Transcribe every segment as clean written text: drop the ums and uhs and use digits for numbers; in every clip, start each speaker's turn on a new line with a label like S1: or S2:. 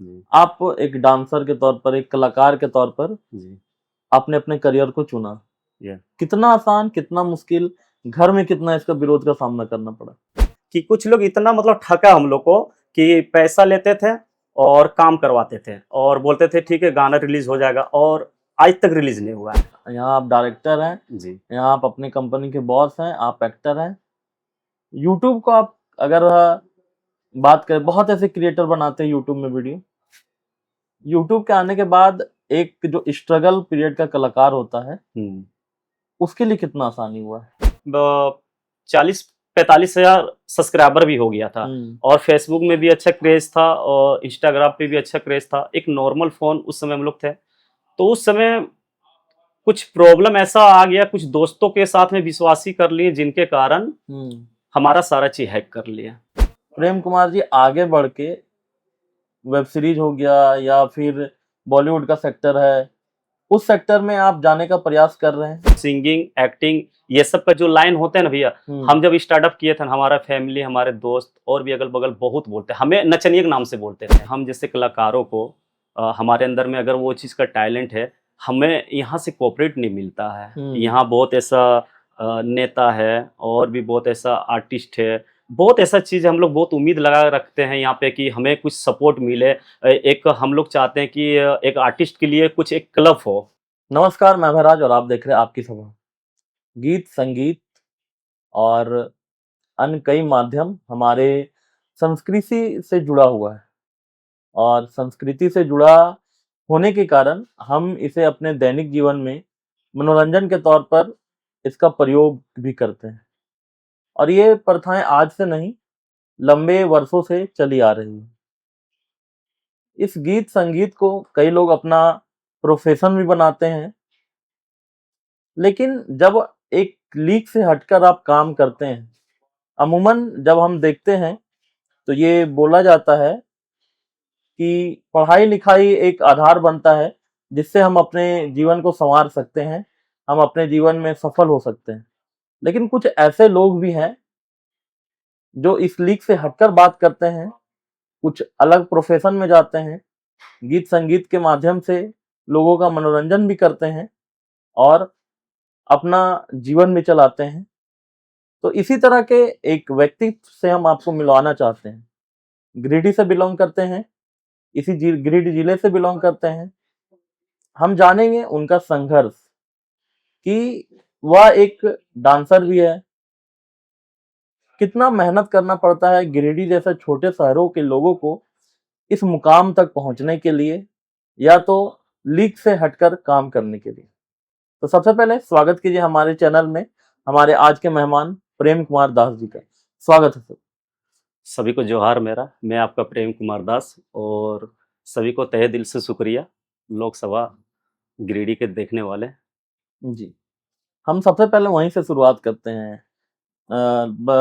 S1: जी,
S2: आप एक डांसर के तौर पर, एक कलाकार के तौर पर
S1: जी,
S2: आपने अपने करियर को चुना।
S1: या
S2: कितना आसान, कितना मुश्किल, घर में कितना इसका विरोध का सामना करना पड़ा?
S1: कि कुछ लोग इतना मतलब ठगा हम लोग को कि पैसा लेते थे और काम करवाते थे और बोलते थे ठीक है गाना रिलीज हो जाएगा और आज तक रिलीज नहीं हुआ है।
S2: यहाँ आप डायरेक्टर हैं,
S1: जी,
S2: यहाँ आप अपनी कंपनी के बॉस हैं, आप एक्टर हैं। यूट्यूब को आप अगर बात करें, बहुत ऐसे क्रिएटर बनाते हैं यूट्यूब में वीडियो। यूट्यूब के आने के बाद एक जो स्ट्रगल पीरियड का कलाकार होता है,
S1: हम्म,
S2: उसके लिए कितना आसानी हुआ है?
S1: 40-45 हजार सब्सक्राइबर भी हो गया था
S2: हुँ,
S1: और फेसबुक में भी अच्छा क्रेज था और इंस्टाग्राम पे भी अच्छा क्रेज था। एक नॉर्मल फोन उस समय हम लोग थे, तो उस समय कुछ प्रॉब्लम ऐसा आ गया, कुछ दोस्तों के साथ में विश्वासी कर लिए जिनके कारण
S2: हुँ।
S1: हमारा सारा चीज हैक कर लिया।
S2: प्रेम कुमार जी आगे बढ़ के वेब सीरीज़ हो गया या फिर बॉलीवुड का सेक्टर है, उस सेक्टर में आप जाने का प्रयास कर रहे हैं?
S1: सिंगिंग, एक्टिंग, ये सब का जो लाइन होता है ना भैया,
S2: हुँ,
S1: हम जब स्टार्टअप किए थे, हमारा फैमिली, हमारे दोस्त और भी अगल-बगल बहुत बोलते हैं। हमें नचनिए के नाम से बोलते थे। हम जैसे कलाकारों को हमारे अंदर में अगर वो चीज़ का टैलेंट है, हमें यहाँ से कोऑपरेट नहीं मिलता है।
S2: हुँ,
S1: यहाँ बहुत ऐसा नेता है और भी बहुत ऐसा आर्टिस्ट है, बहुत ऐसा चीज़ हम लोग बहुत उम्मीद लगा रखते हैं यहाँ पे कि हमें कुछ सपोर्ट मिले। एक हम लोग चाहते हैं कि एक आर्टिस्ट के लिए कुछ एक क्लब हो।
S2: नमस्कार, मैं महराज और आप देख रहे हैं आपकी सभा। गीत, संगीत और अन्य कई माध्यम हमारे संस्कृति से जुड़ा हुआ है और संस्कृति से जुड़ा होने के कारण हम इसे अपने दैनिक जीवन में मनोरंजन के तौर पर इसका प्रयोग भी करते हैं और ये प्रथाएँ आज से नहीं, लंबे वर्षों से चली आ रही हैं। इस गीत संगीत को कई लोग अपना प्रोफ़ेशन भी बनाते हैं, लेकिन जब एक लीक से हटकर आप काम करते हैं, अमूमन जब हम देखते हैं, तो ये बोला जाता है कि पढ़ाई-लिखाई एक आधार बनता है, जिससे हम अपने जीवन को सँवार सकते हैं, हम अपने जीवन में सफल हो सकते हैं। लेकिन कुछ ऐसे लोग भी हैं, जो इस लीक से हटकर बात करते हैं, कुछ अलग प्रोफ़ेशन में जाते हैं, गीत-संगीत के माध्यम से लोगों का मनोरंजन भी करते हैं और अपना जीवन भी चलाते हैं। तो इसी तरह के एक व्यक्तित्व से हम आपको मिलवाना चाहते हैं। गिरिडीह से बिलॉन्ग करते हैं, इसी गिरिडीह जिले से बिलॉन्ग करते हैं। हम जानेंगे उनका संघर्ष कि वह एक डांसर भी है, कितना मेहनत करना पड़ता है गिरिडीह जैसे छोटे शहरों के लोगों को इस मुकाम तक पहुंचने के लिए या तो लीग से हटकर काम करने के लिए। तो सबसे पहले स्वागत कीजिए हमारे चैनल में हमारे आज के मेहमान प्रेम कुमार दास जी का। स्वागत है सर।
S1: सभी को जोहार मेरा, मैं आपका प्रेम कुमार दास और सभी को तहे दिल से शुक्रिया लोकसभा गिरिडीह के देखने वाले।
S2: जी, हम सबसे पहले वहीं से शुरुआत करते हैं।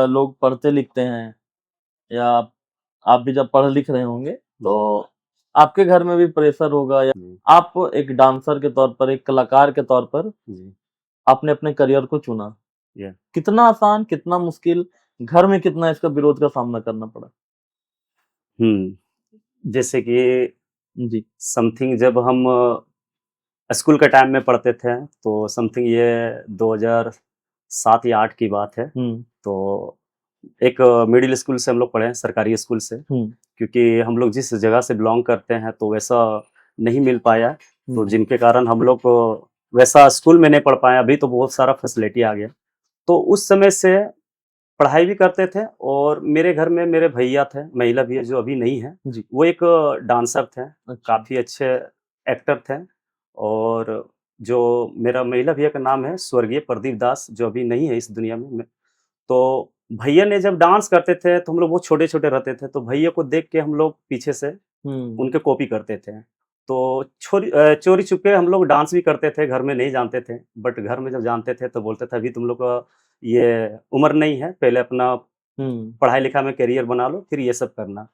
S2: लोग पढ़ते लिखते हैं या आप भी जब पढ़ लिख रहे होंगे तो
S1: जी,
S2: आपके घर में भी प्रेशर होगा या
S1: जी,
S2: आप एक डांसर के तौर पर, एक कलाकार के तौर पर
S1: जी,
S2: आपने अपने करियर को चुना।
S1: या
S2: कितना आसान, कितना मुश्किल, घर में कितना इसका विरोध का सामना करना पड़ा?
S1: जैसे कि
S2: जी।
S1: समथिंग जब हम स्कूल के टाइम में पढ़ते थे, तो समथिंग ये 2007 या 8 की बात है।
S2: हुँ,
S1: तो एक मिडिल स्कूल से हम लोग पढ़े हैं, सरकारी स्कूल से,
S2: हुँ,
S1: क्योंकि हम लोग जिस जगह से बिलॉन्ग करते हैं, तो वैसा नहीं मिल पाया, तो
S2: हुँ,
S1: जिनके कारण हम लोग को वैसा स्कूल में नहीं पढ़ पाए। अभी तो बहुत सारा फैसिलिटी आ गया। तो उस समय से पढ़ाई भी करते थे और मेरे घर में मेरे भैया थे, महिला भैया जो अभी नहीं है,
S2: जी,
S1: वो एक डांसर थे,
S2: अच्छा,
S1: काफ़ी अच्छे एक्टर थे। और जो मेरा महिला भैया का नाम है स्वर्गीय प्रदीप दास, जो अभी नहीं है इस दुनिया में। तो भैया ने जब डांस करते थे, तो हम लोग बहुत छोटे-छोटे रहते थे, तो भैया को देख के हम लोग पीछे से
S2: हुँ,
S1: उनके कॉपी करते थे। तो चोरी-छुपे हम लोग डांस भी करते थे, घर में नहीं जानते थे, बट घर में जब जानते थे तो बोलते थे अभी तुम लोग का ये उम्र नहीं है, पहले अपना
S2: हुँ,
S1: पढ़ाई-लिखाई में करियर बना लो, फिर ये सब करना।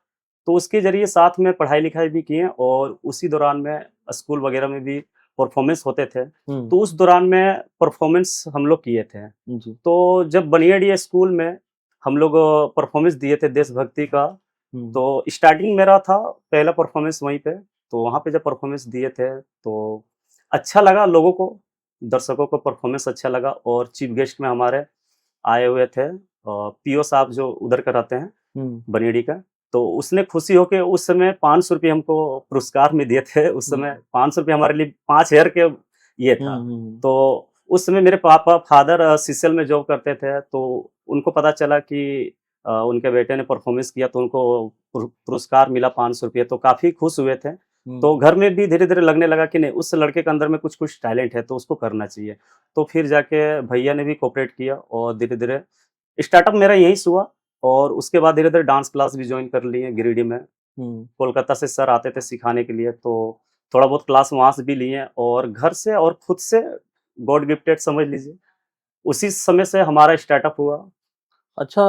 S1: तो उसके ज़रिए साथ में पढ़ाई-लिखाई भी किए और उसी दौरान में स्कूल वगैरह में भी परफॉर्मेंस होते थे,
S2: हुँ,
S1: तो उस दौरान में परफॉर्मेंस हम लोग किए थे।
S2: जी,
S1: तो जब बनियाडीह स्कूल में हम लोग परफॉर्मेंस दिए थे देशभक्ति का, तो स्टार्टिंग मेरा था पहला परफॉर्मेंस वहीं पे, तो वहाँ पे जब परफॉर्मेंस दिए थे तो अच्छा लगा लोगों को, दर्शकों को परफॉर्मेंस अच्छा लगा। और चीफ गेस्ट में हमारे आए हुए थे पीओ साहब जो उधर का रहते हैं बनेड़ी का। तो उसने खुशी होके उस समय 500 रुपये हमको पुरस्कार में दिए थे। उस समय 500 रुपये हमारे लिए 5 हज़ार के ये था। तो उस समय मेरे पापा फादर सीसीएल में जॉब करते थे, तो उनको पता चला कि उनके बेटे ने परफॉर्मेंस किया, तो उनको पुरस्कार मिला 500 रुपये, तो काफ़ी खुश हुए थे। तो घर में भी धीरे-धीरे लगने लगा कि नहीं, उस लड़के के अंदर में कुछ-कुछ टैलेंट है, तो उसको करना चाहिए। तो फिर जाके भैया ने भी कोऑपरेट किया और धीरे-धीरे स्टार्टअप मेरा यहीं से हुआ। और उसके बाद धीरे-धीरे डांस क्लास भी जॉइन कर लिए गिरिडीह में। कोलकाता से सर आते थे सिखाने के लिए, तो थोड़ा बहुत क्लास वहाँ से भी लिए और घर से और खुद से गॉड गिफ्टेड समझ लीजिए। उसी समय से हमारा स्टार्टअप हुआ।
S2: अच्छा,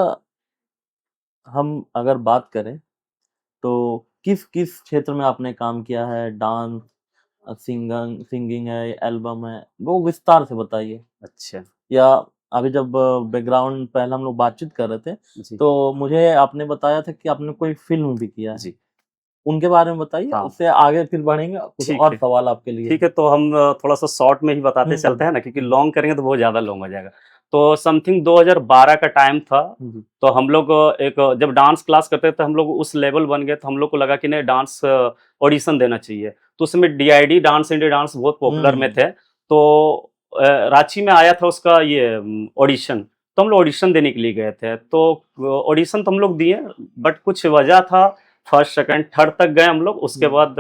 S2: हम अगर बात करें तो किस-किस क्षेत्र में आपने काम किया है? डांस, सिंगिंग है, एल्बम है, वो विस्तार से बताइए।
S1: अच्छा,
S2: या अभी जब बैकग्राउंड पहले हम लोग बातचीत कर रहे थे,
S1: जी,
S2: तो मुझे आपने बताया था कि आपने कोई फ़िल्म भी किया है।
S1: जी।
S2: उनके बारे में बताइए,
S1: हाँ,
S2: उससे आगे फिर बढ़ेंगे, कुछ
S1: ठीक
S2: और
S1: है।
S2: सवाल आपके लिए
S1: ठीक
S2: हैं।
S1: है, तो हम थोड़ा-सा शॉर्ट में ही बताते
S2: हुँ,
S1: चलते हैं ना, क्योंकि
S2: हुँ।
S1: लॉन्ग करेंगे तो बहुत ज़्यादा लॉन्ग हो जाएगा। तो समथिंग 2012 का टाइम था,
S2: जी।
S1: तो हम लोग जब डांस क्लास करते थे, हम लोग उस लेवल बन गए, तो हम लोग को लगा कि नहीं, डांस ऑडिशन देना चाहिए। तो उस समय डीआईडी डांस इंडिया डांस बहुत पॉपुलर में
S2: हुँ,
S1: थे। तो रांची में आया था उसका ये ऑडिशन, तो हम लोग ऑडिशन देने के लिए गए थे। तो ऑडिशन तो हम लोग दिए, बट कुछ वजह था, फर्स्ट, सेकंड, थर्ड तक गए हम लोग। उसके
S2: हुँ।
S1: बाद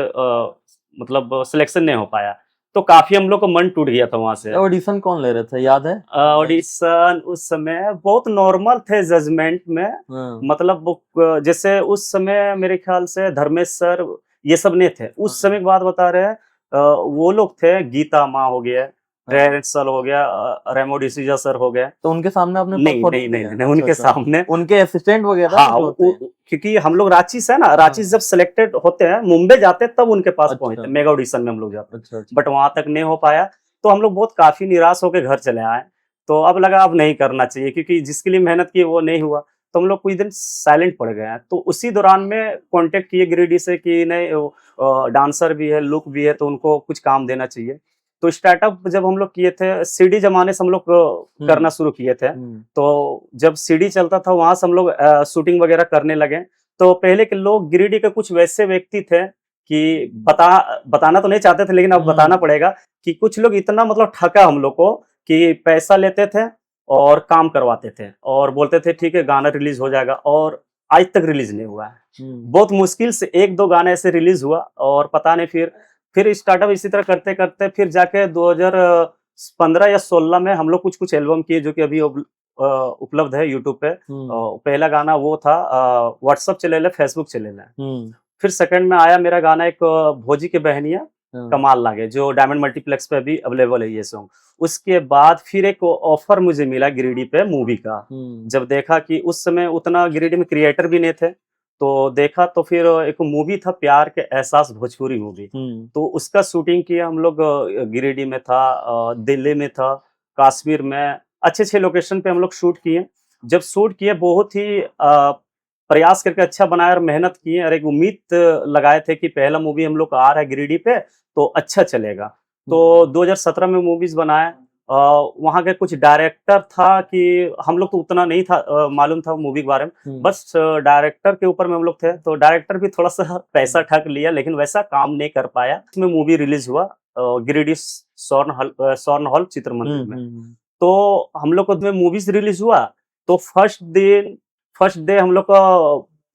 S1: मतलब सिलेक्शन नहीं हो पाया, तो काफ़ी हम लोग का मन टूट गया था वहाँ से।
S2: ऑडिशन कौन ले रहे थे, याद है?
S1: ऑडिशन उस समय बहुत नॉर्मल थे जजमेंट में।
S2: हाँ,
S1: मतलब वो जैसे उस समय मेरे ख्याल से धर्मेश सर ये सब नहीं थे। उस
S2: हाँ,
S1: समय की बात बता रहे हैं। वो लोग थे, गीता माँ हो गया,
S2: हाँ।
S1: टेरेंस सर हो गया, रेमो डिसूजा सर हो गए।
S2: तो उनके सामने आपने
S1: नहीं,
S2: परफॉर्म
S1: नहीं,
S2: नहीं
S1: नहीं,
S2: किया?
S1: नहीं,
S2: अच्छा,
S1: उनके
S2: अच्छा।
S1: सामने।
S2: उनके असिस्टेंट वगैरह
S1: हाँ,
S2: जो होते हैं?
S1: क्योंकि हम लोग रांची से है ना, रांची से
S2: हाँ।
S1: जब सिलेक्टेड होते हैं, मुंबई जाते हैं, तब उनके पास
S2: अच्छा,
S1: पहुँचते हैं, मेगा ऑडिशन में हम लोग जाते हैं।
S2: अच्छा, अच्छा।
S1: बट वहाँ तक नहीं हो पाया, तो हम लोग बहुत काफ़ी निराश होके घर चले आए। तो अब लगा अब नहीं करना चाहिए, क्योंकि जिसके लिए मेहनत की वो नहीं हुआ, तो हम लोग कुछ दिन साइलेंट पड़ गए हैं। तो उसी दौरान में कॉन्टैक्ट किए गिरिडीह से कि नहीं, डांसर भी है, लुक भी है, तो उनको कुछ काम देना चाहिए। तो स्टार्टअप जब हम लोग किए थे, सीडी ज़माने से हम लोग करना
S2: हुँ,
S1: शुरू किए थे।
S2: हुँ,
S1: तो जब सीडी चलता था, वहाँ से हम लोग शूटिंग वगैरह करने लगे। तो पहले के लोग गिरिडीह के कुछ वैसे व्यक्ति थे कि बताना तो नहीं चाहते थे, लेकिन अब बताना
S2: हुँ,
S1: पड़ेगा कि कुछ लोग इतना मतलब ठगा हम लोग को कि पैसा लेते थे और काम करवाते थे और बोलते थे ठीक है गाना रिलीज हो जाएगा, और आज तक रिलीज नहीं हुआ है।
S2: हुँ,
S1: बहुत मुश्किल से 1-2 गाने ऐसे रिलीज हुआ, और पता नहीं फिर स्टार्टअप इसी तरह करते-करते फिर जाके 2015 या 16 में हम लोग कुछ-कुछ एल्बम किए, जो कि अभी उपलब्ध है यूट्यूब पे।
S2: हुँ,
S1: पहला गाना वो था व्हाट्सएप चले ले, फेसबुक चले ले।
S2: हुँ,
S1: फिर सेकंड में आया मेरा गाना एक भोजी के बहनिया
S2: हाँ,
S1: कमाल लागे, जो डायमंड मल्टीप्लेक्स पे भी अवेलेबल है ये सॉन्ग। उसके बाद फिर एक ऑफर मुझे मिला गिरिडीह पे मूवी का।
S2: हुँ,
S1: जब देखा कि उस समय उतना गिरिडीह में क्रिएटर भी नहीं थे, तो देखा तो फिर एक मूवी था प्यार के एहसास, भोजपुरी मूवी।
S2: हुँ,
S1: तो उसका शूटिंग किया हम लोग, गिरिडीह में था, दिल्ली में था, कश्मीर में, अच्छे-अच्छे लोकेशन पे हम लोग शूट किए। जब शूट किए बहुत ही प्रयास करके अच्छा बनाया और मेहनत किए, और एक उम्मीद लगाए थे कि पहला मूवी हम लोग का आ रहा है गिरिडीह पे, तो अच्छा चलेगा। तो
S2: हुँ,
S1: 2017 में मूवीज़ बनाए। वहाँ के कुछ डायरेक्टर था कि हम लोग को उतना नहीं था मालूम था मूवी के बारे में।
S2: हुँ,
S1: बस डायरेक्टर के ऊपर में हम लोग थे, तो डायरेक्टर भी थोड़ा-सा पैसा ठग लिया, लेकिन वैसा काम नहीं कर पाया। इसमें मूवी रिलीज़ हुआ गिरिडीह स्वर्ण हॉल चित्रमंदिर
S2: हुँ,
S1: में।
S2: हुँ, हुँ,
S1: तो हम लोग को में मूवीज़ रिलीज़ हुआ, तो फर्स्ट डे हम लोग का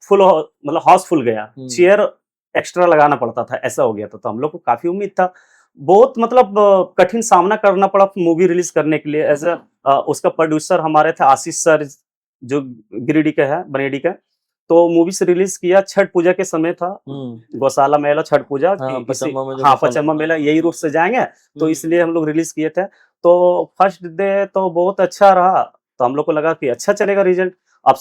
S1: फुल मतलब हाउसफुल गया।
S2: हुँ,
S1: चेयर एक्स्ट्रा लगाना पड़ता था, ऐसा हो गया था। तो हम लोग को काफ़ी उम्मीद था। बहुत मतलब कठिन सामना करना पड़ा मूवी रिलीज़ करने के लिए। उसका प्रोड्यूसर हमारे थे आशीष सर, जो गिरिडीह के हैं, बनेडी के। तो मूवीज़ रिलीज़ किया, छठ पूजा के समय था।
S2: हुँ,
S1: गौशाला मेला, छठ पूजा कि
S2: हाँ,
S1: इसी
S2: पचम्बा में जो
S1: हाँ,
S2: गौशाला
S1: पचम्बा
S2: मेला
S1: मेला
S2: लगता
S1: यही रूट से जाएँगे,
S2: है।
S1: तो
S2: हुँ,
S1: इसलिए हम लोग रिलीज़ किए थे। तो फर्स्ट डे तो बहुत अच्छा रहा, तो हम लोग को लगा कि अच्छा चलेगा रिज़ल्ट। अब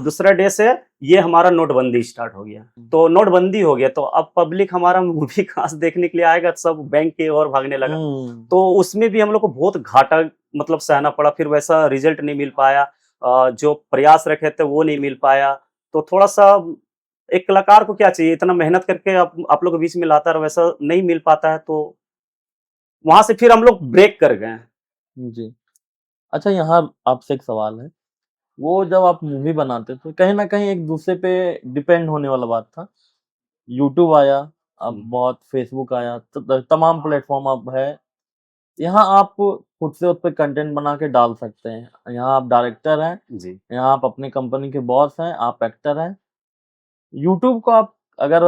S1: दूसरा डे से ये हमारा नोटबंदी स्टार्ट हो गया।
S2: हुँ,
S1: तो नोटबंदी हो गया, तो अब पब्लिक हमारा मूवी कहाँ से देखने के लिए आएगा, सब बैंक की ओर भागने लगा।
S2: हुँ,
S1: तो उसमें भी हम लोग को बहुत घाटा मतलब सहना पड़ा, फिर वैसा रिज़ल्ट नहीं मिल पाया। जो प्रयास रखे थे वो नहीं मिल पाया। तो थोड़ा सा एक कलाकार को क्या चाहिए, इतना मेहनत करके आप लोग के बीच में लाता है और वैसा नहीं मिल पाता है, तो वहां से फिर हम लोग ब्रेक कर गए।
S2: जी। अच्छा, यहाँ आपसे एक सवाल है। वो जब आप मूवी बनाते थे, कहीं न कहीं एक दूसरे पे डिपेंड होने वाला बात था। यूट्यूब आया, अब बहुत फेसबुक आया, तमाम प्लेटफ़ॉर्म अब है। यहाँ आप खुद से उसपे कंटेंट बना के डाल सकते हैं। यहाँ आप डायरेक्टर हैं,
S1: जी।
S2: यहाँ आप अपनी कंपनी के बॉस हैं, आप एक्टर हैं। यूट्यूब को आप अगर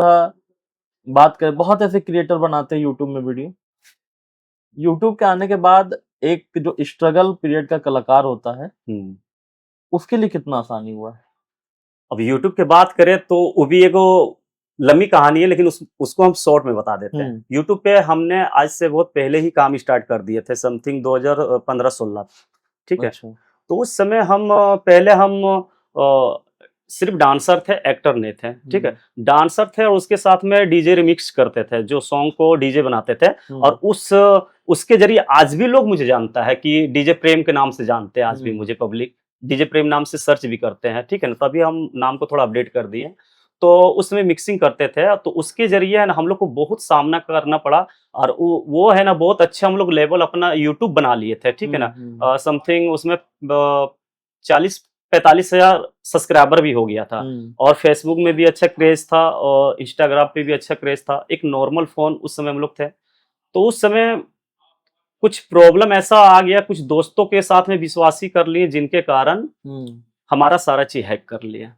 S2: बात करें, बहुत ऐसे क्रिएटर बनाते हैं यूट्यूब में वीडियो। यूट्यूब के आने के बाद एक जो स्ट्रगल पीरियड का कलाकार होता है,
S1: हम्म।
S2: उसके लिए कितना आसानी हुआ है?
S1: अब यूट्यूब की बात करें तो वो भी एगो लंबी कहानी है, लेकिन उसको हम शॉर्ट में बता देते हैं। यूट्यूब पे हमने आज से बहुत पहले ही काम स्टार्ट कर दिए थे, समथिंग 2015-16, ठीक है।
S2: अच्छा।
S1: तो उस समय हम पहले हम सिर्फ डांसर थे, एक्टर नहीं थे, ठीक है। डांसर थे और उसके साथ में डीजे रिमिक्स करते थे, जो सॉन्ग को डीजे बनाते थे। और उसके जरिए आज भी लोग मुझे जानता है कि डीजे प्रेम के नाम से जानते हैं, आज भी मुझे पब्लिक डीजे प्रेम नाम से सर्च भी करते हैं, ठीक है ना। तभी हम नाम को थोड़ा अपडेट कर दिए। तो उसमें मिक्सिंग करते थे, तो उसके जरिए है ना हम लोग को बहुत सामना करना पड़ा। और वो है ना बहुत अच्छा हम लोग लेवल अपना यूट्यूब बना लिए थे, ठीक है ना। समथिंग उसमें 40-45 हजार सब्सक्राइबर भी हो गया था। और फेसबुक में भी अच्छा क्रेज था और इंस्टाग्राम पे भी अच्छा क्रेज था। एक नॉर्मल फोन उस समय हम लोग थे। तो उस समय कुछ प्रॉब्लम ऐसा आ गया, कुछ दोस्तों के साथ में विश्वासी कर लिए, जिनके कारण हमारा सारा चीज हैक कर लिया।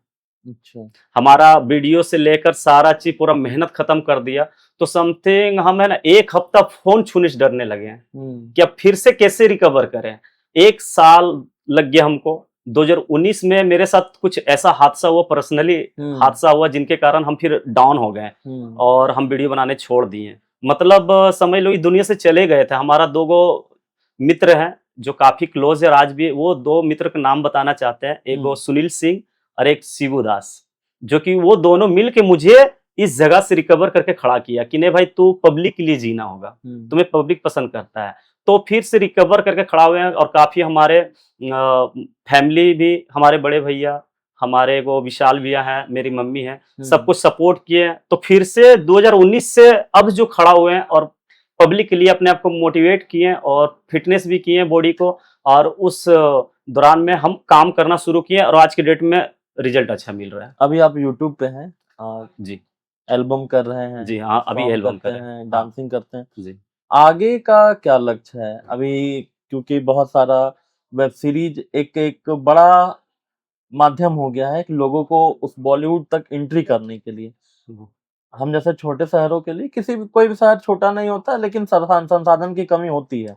S2: अच्छा।
S1: हमारा वीडियो से लेकर सारा चीज पूरा मेहनत खत्म कर दिया। तो समथिंग हम है ना 1 हफ्ता फोन छूने से डरने लगे हैं कि अब फिर से कैसे रिकवर करें। 1 साल लग गया हमको। 2019 में मेरे साथ कुछ ऐसा हादसा हुआ, पर्सनली हादसा हुआ, जिनके कारण हम फिर डाउन हो गए और हम वीडियो बनाने छोड़ दिए। मतलब समझ लो इस दुनिया से चले गए थे। हमारा 2 मित्र हैं जो काफी क्लोज है, आज भी वो 2 मित्र का नाम बताना चाहते हैं। एक वो सुनील सिंह और एक शिबू दास, जो कि वो दोनों मिलके मुझे इस जगह से रिकवर करके खड़ा किया कि नहीं भाई, तू पब्लिक के लिए जीना होगा, तुम्हें पब्लिक पसंद करता है। तो फिर से रिकवर करके खड़ा हुए हैं। और काफी हमारे फैमिली भी, हमारे बड़े भैया, हमारे वो विशाल भैया हैं, मेरी मम्मी है, सब कुछ सपोर्ट किए। तो फिर से 2019 से अब जो खड़ा हुए हैं और पब्लिक के लिए अपने आप को मोटिवेट किए और फिटनेस भी किए बॉडी को। और उस दौरान में हम काम करना शुरू किए और आज के डेट में रिजल्ट अच्छा मिल रहा है।
S2: अभी आप यूट्यूब पे हैं और
S1: जी,
S2: एल्बम कर रहे हैं,
S1: जी हाँ, अभी
S2: सॉन्ग
S1: एल्बम
S2: करते
S1: कर रहे
S2: हैं,
S1: हैं।
S2: डांसिंग करते हैं।
S1: जी।
S2: आगे का क्या लक्ष्य है? अभी क्योंकि बहुत सारा वेब सीरीज एक एक बड़ा माध्यम हो गया है कि लोगों को उस बॉलीवुड तक एंट्री करने के लिए। हम जैसे छोटे शहरों के लिए, कोई भी शहर छोटा नहीं होता, लेकिन संसाधन की कमी होती है।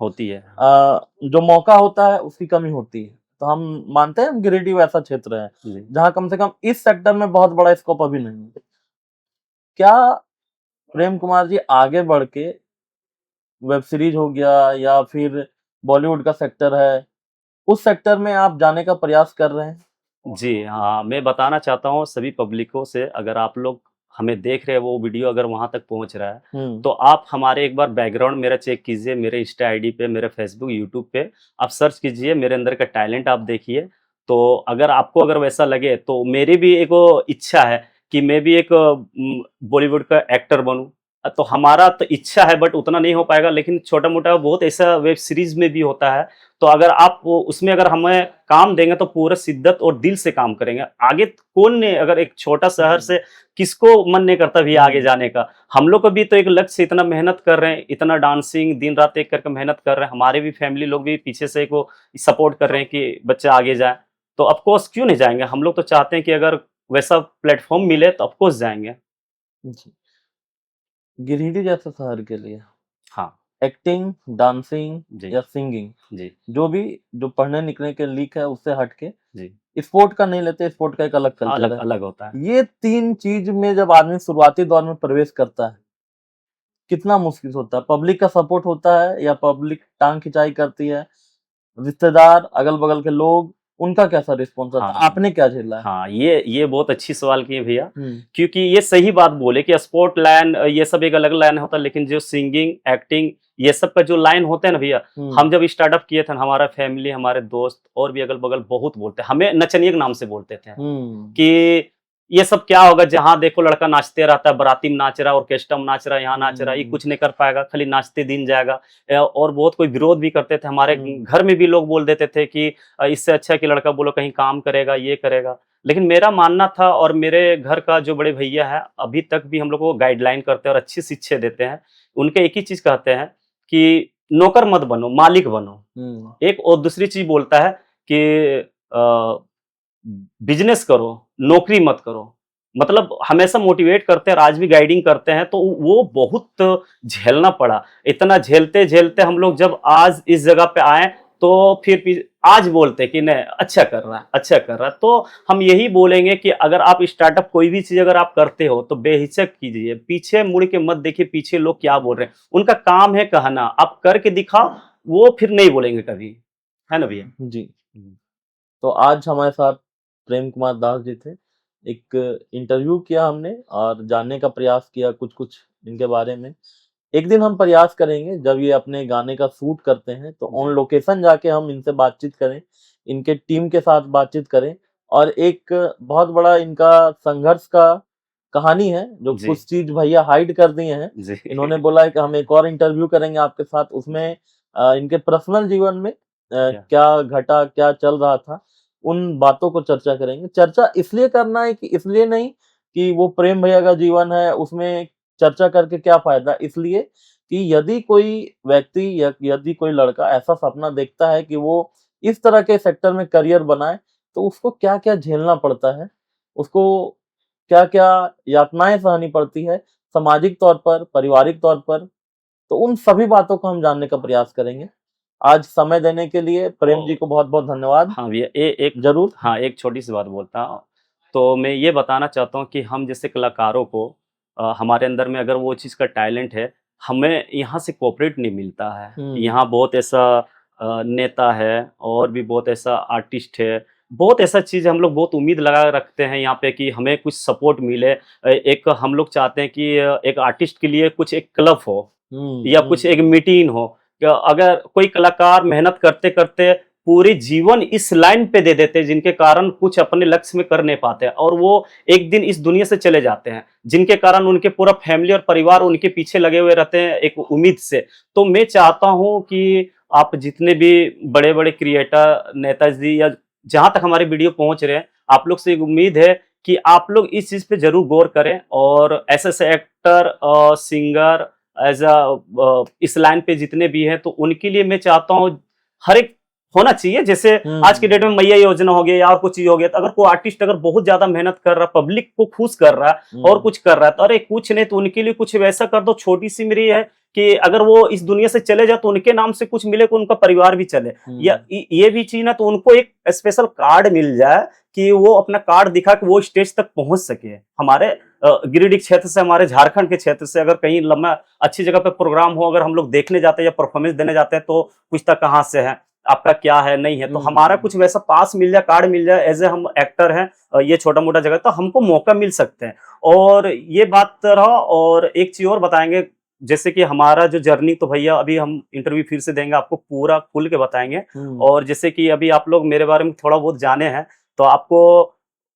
S2: जो मौका होता है उसकी कमी होती है। तो हम मानते हैं गिरिडीह ऐसा क्षेत्र है जहाँ कम से कम इस सेक्टर में बहुत बड़ा स्कोप अभी नहीं है। क्या प्रेम कुमार जी आगे बढ़ के वेब सीरीज हो गया या फिर बॉलीवुड का सेक्टर है, उस सेक्टर में आप जाने का प्रयास कर रहे हैं?
S1: जी हाँ, मैं बताना चाहता हूँ सभी पब्लिकों से, अगर आप लोग हमें देख रहे हैं, वो वीडियो अगर वहां तक पहुंच रहा है, तो आप हमारे एक बार बैकग्राउंड मेरा चेक कीजिए, मेरे इंस्टा आईडी पे, मेरे फेसबुक, यूट्यूब पे आप सर्च कीजिए, मेरे अंदर का टैलेंट आप देखिए। तो अगर आपको अगर वैसा लगे, तो मेरी भी एक इच्छा है कि मैं भी एक बॉलीवुड का एक्टर बनूं। तो हमारा तो इच्छा है, बट उतना नहीं हो पाएगा, लेकिन छोटा मोटा बहुत ऐसा वेब सीरीज में भी होता है। तो अगर आप उसमें अगर हमें काम देंगे तो पूरा शिद्दत और दिल से काम करेंगे। आगे कौन ने, अगर एक छोटा शहर से किसको मन नहीं करता भी आगे जाने का। हम लोग को भी तो एक लक्ष्य, इतना मेहनत कर रहे हैं, इतना डांसिंग दिन रात एक करके मेहनत कर रहे हैं, हमारे भी फैमिली लोग भी पीछे से को सपोर्ट कर रहे हैं कि बच्चा आगे जाए। तो ऑफकोर्स क्यों नहीं जाएंगे, हम लोग तो चाहते हैं कि अगर वैसा प्लेटफॉर्म मिले तो ऑफकोर्स जाएंगे।
S2: गिरिडीह जैसे शहर के लिए
S1: हाँ,
S2: एक्टिंग, डांसिंग या सिंगिंग,
S1: जी,
S2: जो पढ़ने लिखने के लीक है उससे हटके
S1: जी,
S2: स्पोर्ट का नहीं लेते, स्पोर्ट का एक अलग कल्चर
S1: अलग
S2: है।
S1: अलग होता है।
S2: ये 3 चीज में जब आदमी शुरुआती दौर में प्रवेश करता है, कितना मुश्किल होता है? पब्लिक का सपोर्ट होता है या पब्लिक टांग खिंचाई करती है? रिश्तेदार, अगल-बगल के लोग, उनका कैसा रिस्पॉन्स आता है? आपने क्या झेला है?
S1: हाँ, ये बहुत अच्छी सवाल किए भैया, क्योंकि ये सही बात बोले कि स्पोर्ट लाइन ये सब एक अलग लाइन होता है, लेकिन जो सिंगिंग, एक्टिंग, ये सब का जो लाइन होता है ना भैया, हम जब स्टार्टअप किए थे, हमारा फैमिली, हमारे दोस्त और भी अगल बगल बहुत बोलते हैं, हमें नचनिए के नाम से बोलते थे कि ये सब क्या होगा, जहाँ देखो लड़का नाचते रहता है, बाराती में नाच रहा है, ऑर्केस्ट्रा में नाच रहा है, यहाँ नाच रहा है, ये कुछ नहीं कर पाएगा, खाली नाचते दिन जाएगा। और बहुत कोई विरोध भी करते थे, हमारे घर में भी लोग बोल देते थे कि इससे अच्छा है कि लड़का बोलो कहीं काम करेगा, ये करेगा। लेकिन मेरा मानना था, और मेरे घर का जो बड़े भैया है अभी तक भी हम लोग को गाइडलाइन करते हैं और अच्छी शिक्षा देते हैं। उनके एक ही चीज कहते हैं कि नौकर मत बनो, मालिक बनो। एक और दूसरी चीज बोलता है कि बिजनेस करो, नौकरी मत करो। मतलब हमेशा मोटिवेट करते हैं और आज भी गाइडिंग करते हैं, तो वो बहुत झेलना पड़ा। इतना झेलते-झेलते हम लोग जब आज इस जगह पे आए, तो फिर आज बोलते हैं कि नहीं अच्छा कर रहा है, अच्छा कर रहा है। तो हम यही बोलेंगे कि अगर आप स्टार्टअप कोई भी चीज़ अगर आप करते हो तो बेहिचक कीजिए, पीछे मुड़ के मत देखिए पीछे लोग क्या बोल रहे हैं। उनका काम है कहना, आप करके दिखाओ, वो फिर नहीं बोलेंगे कभी। है ना भैया?
S2: जी। तो आज हमारे साथ प्रेम कुमार दास जी थे। एक इंटरव्यू किया हमने और जानने का प्रयास किया कुछ-कुछ इनके बारे में। एक दिन हम प्रयास करेंगे जब ये अपने गाने का शूट करते हैं तो ऑन लोकेशन जाके हम इनसे बातचीत करें, इनके टीम के साथ बातचीत करें और एक बहुत बड़ा इनका संघर्ष का कहानी है जो
S1: जी।
S2: कुछ चीज़ भैया हाइड कर दिए हैं।
S1: जी।
S2: इन्होंने बोला है कि हम एक और इंटरव्यू करेंगे आपके साथ, उसमें इनके पर्सनल जीवन में क्या घटा, क्या चल रहा था, उन बातों को चर्चा करेंगे। चर्चा इसलिए करना है कि इसलिए नहीं कि वो प्रेम भैया का जीवन है, उसमें चर्चा करके क्या फ़ायदा? इसलिए कि यदि कोई व्यक्ति या यदि कोई लड़का ऐसा सपना देखता है कि वो इस तरह के सेक्टर में करियर बनाए, तो उसको क्या-क्या झेलना पड़ता है, उसको क्या-क्या यातनाएँ सहनी पड़ती है, सामाजिक तौर पर, पारिवारिक तौर पर, तो उन सभी बातों को हम जानने का प्रयास करेंगे। आज समय देने के लिए प्रेम जी को बहुत-बहुत धन्यवाद।
S1: हाँ भैया, एक
S2: ज़रूर।
S1: हाँ, एक छोटी-सी बात बोलता हूँ। तो मैं ये बताना चाहता हूँ कि हम जैसे कलाकारों को हमारे अंदर में अगर वो चीज़ का टैलेंट है, हमें यहाँ से कोऑपरेट नहीं मिलता है। यहाँ बहुत ऐसा नेता है और भी बहुत ऐसा आर्टिस्ट है, बहुत ऐसा चीज़ हम लोग बहुत उम्मीद लगा रखते हैं यहाँ पे कि हमें कुछ सपोर्ट मिले। एक हम लोग चाहते हैं कि एक आर्टिस्ट के लिए कुछ एक क्लब हो या कुछ एक मीटिंग हो। अगर कोई कलाकार मेहनत करते-करते पूरे जीवन इस लाइन पे दे देते हैं जिनके कारण कुछ अपने लक्ष्य में कर नहीं पाते हैं और वो एक दिन इस दुनिया से चले जाते हैं, जिनके कारण उनके पूरा फैमिली और परिवार उनके पीछे लगे हुए रहते हैं एक उम्मीद से। तो मैं चाहता हूँ कि आप जितने भी बड़े-बड़े क्रिएटर, नेताजी या जहाँ तक हमारे वीडियो पहुँच रहे हैं, आप लोग से एक उम्मीद है कि आप लोग इस चीज़ पे ज़रूर गौर करें और ऐसे-ऐसे एक्टर सिंगर एज़ इस लाइन पे जितने भी हैं, तो उनके लिए मैं चाहता हूँ हर एक होना चाहिए। जैसे आज की डेट में मैया योजना हो गया या और कुछ चीज हो गया, तो अगर कोई आर्टिस्ट अगर बहुत ज्यादा मेहनत कर रहा है, पब्लिक को खुश कर रहा है और कुछ कर रहा है, तो अरे कुछ नहीं तो उनके लिए कुछ वैसा कर दो। छोटी सी मेरी है कि अगर वो इस दुनिया से चले जाए तो उनके नाम से कुछ मिले, तो उनका परिवार भी चले। या ये भी चीज ना, तो उनको एक स्पेशल कार्ड मिल जाए कि वो अपना कार्ड दिखा के वो स्टेज तक पहुंच सके। हमारे गिरिडीह क्षेत्र से, हमारे झारखंड के क्षेत्र से अगर कहीं लंबा अच्छी जगह पे प्रोग्राम हो, अगर हम लोग देखने जाते हैं या परफॉर्मेंस देने जाते हैं, तो पूछता कहाँ से है, आपका क्या है, नहीं है। तो हमारा कुछ वैसा पास मिल जाए, कार्ड मिल जाए, एज ए हम एक्टर हैं, ये छोटा मोटा जगह, तो हमको मौका मिल सकते हैं। और ये बात रहा, और एक चीज और बताएंगे, जैसे कि हमारा जो जर्नी, तो भैया अभी हम इंटरव्यू फिर से देंगे, आपको पूरा खुल के बताएंगे। और जैसे कि अभी आप लोग मेरे बारे में थोड़ा बहुत जाने हैं, तो आपको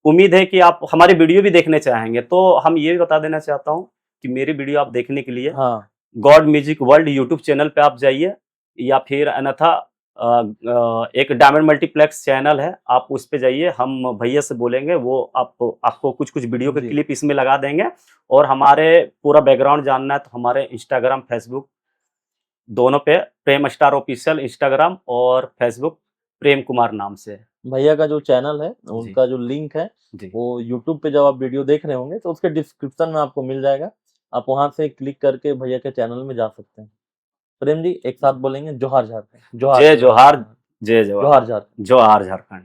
S1: उम्मीद है कि आप हमारी वीडियो भी देखने चाहेंगे। तो हम ये भी बता देना चाहता हूँ कि मेरी वीडियो आप देखने के लिए God music world YouTube channel पे आप जाइए, या फिर अन्यथा एक डायमंड मल्टीप्लेक्स चैनल है, आप उस पे जाइए, हम भैया से बोलेंगे, वो आपको कुछ वीडियो के क्लिप इसमें लगा देंगे। और हमारे पूरा बैकग्राउंड जानना है तो हमारे इंस्टाग्राम, फेसबुक दोनों पे प्रेम स्टार ऑफिशियल इंस्टाग्राम और फेसबुक प्रेम कुमार नाम से।
S2: भैया का जो चैनल है, उनका जो लिंक है, वो यूट्यूब पे जब आप वीडियो देख रहे होंगे तो उसके डिस्क्रिप्शन में आपको मिल जाएगा। आप वहां से क्लिक करके भैया के चैनल में जा सकते हैं। प्रेम जी एक साथ बोलेंगे, जोहार झारखंड।
S1: जय जोहार, जय जवाहर,
S2: जोहार झारखंड।
S1: जोहार झारखंड।